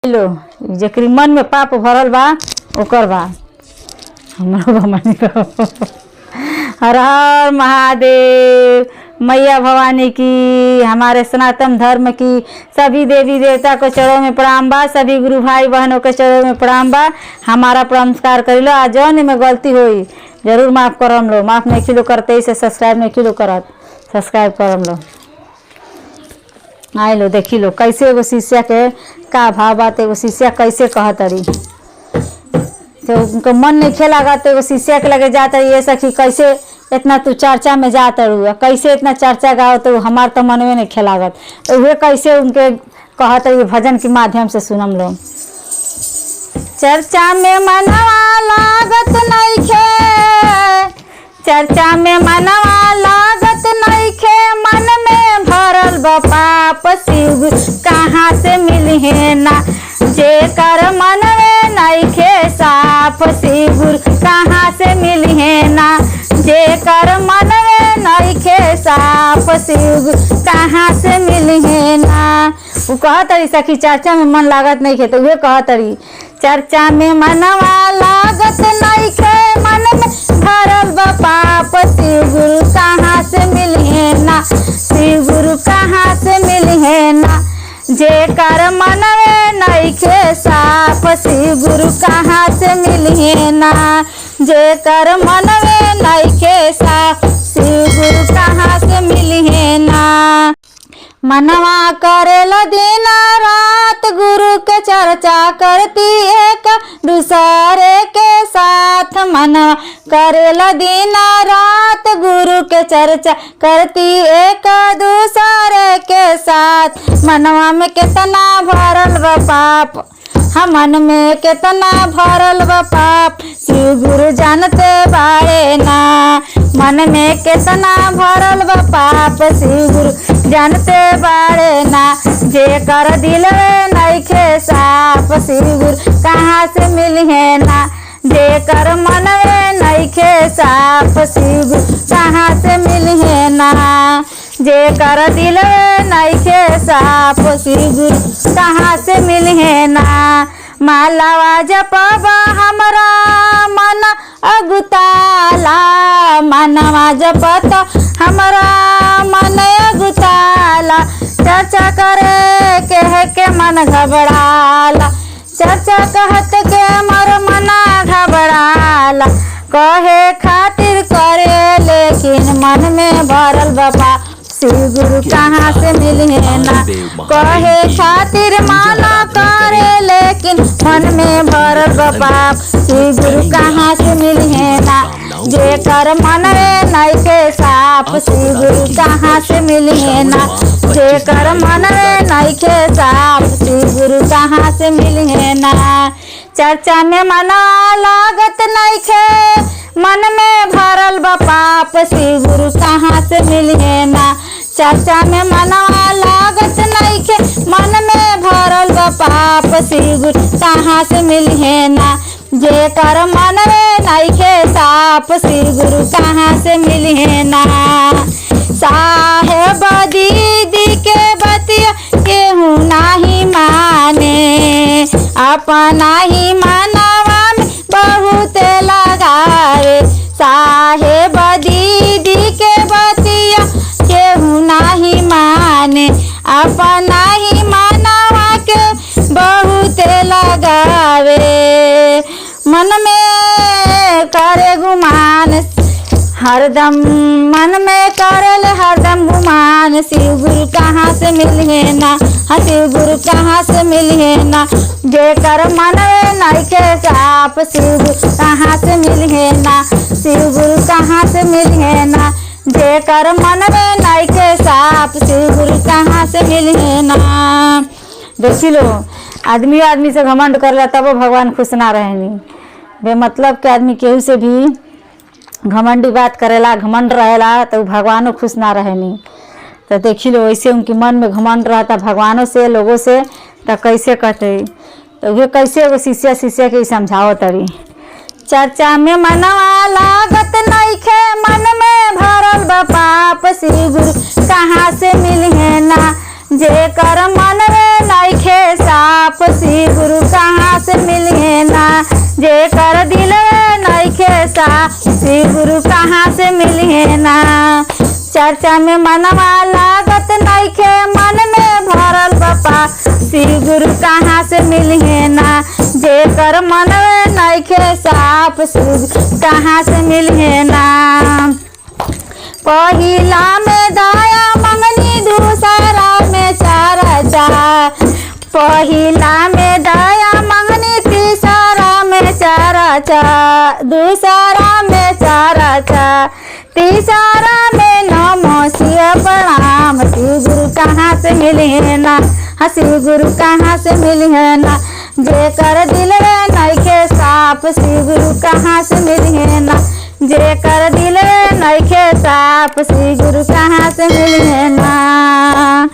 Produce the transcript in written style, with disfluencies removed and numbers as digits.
लो जेकरी मन में पाप भरल बा ओकर बा हमरो भवानी हर हर महादेव। मैया भवानी की, हमारे सनातन धर्म की सभी देवी देवता को चरणों में प्रणाम बा, सभी गुरु भाई बहनों के चरणों में प्रणाम बा। हमारा नमस्कार कर लो। आज जौन में गलती हुई जरूर माफ़ करम लो, माफ़ नहीं किलो करते ही से सब्सक्राइब नहीं किलो करत, सब्सक्राइब करम लो। आए लो देखी लो कैसे एगो शिष्या के का भाव बात, एगो शिष्या कैसे कहत रही तो उनको मन नहीं खेलागा तो एगो शिष्या के लगे जाता रही, ये सखी कैसे इतना तू चर्चा में जाता रहुआ, कैसे इतना चर्चा गाओ तो हमार तो मन में नहीं खेलागत। तो वे कैसे उनके कहत रही भजन के माध्यम से सुनम लो। चर्चा में मनवा लागत नहीं खे, चर्चा में मनवा लागत नहीं खे, मन में भरल पाप शिव कहाँ से मिली है ना, जे कर मन में नहीं खे साफ शिव कहाँ से मिली है ना, जे कर मन में नहीं खे साफ शिव कहाँ से मिली है ना। वो कहत रही सखी चर्चा में मन लागत नहीं खे, तो वे कहत रही चर्चा में मनवा लागत नहीं खे, मन में भरल पाप शिव गुरु कहाँ से मिली है ना, शिव गुरु कहाँ से मिली है ना, जे कर मन में नहीं खे साफ शिव गुरु कहाँ से मिली है ना, जे कर मन में नहीं खे साफ शिव गुरु कहाँ से मिली है ना। मनवा करेल दिन रात गुरु के चर्चा करती एक दूसरे के साथ, मनवा करेल दिन रात गुरु के चर्चा करती एक दूसरे के साथ, मनवा में कितना भरल व पाप, हम मन में कितना भरल व पाप शिव गुरु जानते बारे ना, मन में कितना भरल व पाप शिव गुरु जानते बारे ना, जे कर दिल में नहीं खे साफ शिव गुरु कहाँ से मिली है ना, जे कर मन में नहीं खे साफ शिव गुरु कहाँ से मिली है ना, जे कर दिल में नहीं खे साफ शिव गुरु कहाँ से मिली है ना। मालावा जपबा हमरा मन अगुताला, मनवा जपत हमरा मन अगुताला, चर्चा करे कह के मन घबराला, चर्चा कहत के मर मना घबराला, कहे खातिर करे लेकिन मन में भरल बापा शिव गुरु कहाँ से मिली है ना, कहे खातिर माना करे लेकिन मन में भरल बाप शिव गुरु कहाँ से मिली है ना, जे कर मन में नहीं खे साफ शिव गुरु कहाँ से मिली है ना, जे कर मन में नहीं खे साफ शिव गुरु कहाँ से मिली है ना। चर्चा में मना लागत नहीं खे, मन में भरल पाप शिव गुरु कहाँ से मिली है ना, चर्चा में मनवा लागत नहीं खे, मन में भरल पाप शिव गुरु कहाँ से मिली है ना, जे कर मन में नहीं खे साफ शिव गुरु कहाँ से मिली है ना। साहेब दीदी के बतिया केहू नहीं माने, अपना ही मनवा में बहुत लगावे, साहेब दीदी के बतिया केहू नहीं माने, अपना ही मनवा के बहुत लगावे, मन में करे गुमान हरदम, मन में करल हरदम गुमान शिव गुरु कहाँ से मिली है ना, हाँ शिव गुरु कहाँ से मिली है ना, जे कर मन में नहीं के साफ शिव गुरु कहाँ से मिली है ना, शिव गुरु कहाँ से मिली है ना, जे कर मन में नहीं के साफ शिव गुरु कहाँ से मिली है ना। देखी लो आदमी आदमी से घमंड कर ला तब भगवान खुश ना रहेनी, बेमतलब के आदमी केहू से भी घमंडी बात करेला घमंड रहेला तो भगवानों खुश ना रहेनी। तो देखी लो वैसे उनके मन में घमंड रहता भगवानों से लोगों से, तो कैसे कहते, तो वे कैसे वो शिष्या के समझाओ तरी। चर्चा में मनवा लागत नहीं खे, मन में भरल पाप शिव गुरु कहाँ से मिली है ना, जे कर मन में नहीं खे साफ शिव गुरु कहाँ से मिलिए ना। जेकर दिल नइखे साफ शिव गुरु कहाँ से मिलिए ना। चर्चा में मनवा लागत नइखे मन में भरल बपा शिव गुरु कहाँ से मिलिए ना। जेकर मन नइखे साफ शिव कहाँ से मिलिए ना। पहिला में दया मंगनी दूसरा में चर्चा। पहिला में दया मंगनी तीसरा में चर्चा। दूसरा में चर्चा तीसरा में नमो शिव प्रणाम शिव गुरु कहाँ से मिलिए ना। हाँ शिव गुरु कहाँ से मिलिए ना। जेकर दिल नइखे साफ शिव गुरु कहाँ से मिलिए ना। जेकर दिल नइखे साफ शिव गुरु कहाँ से मिलिए ना।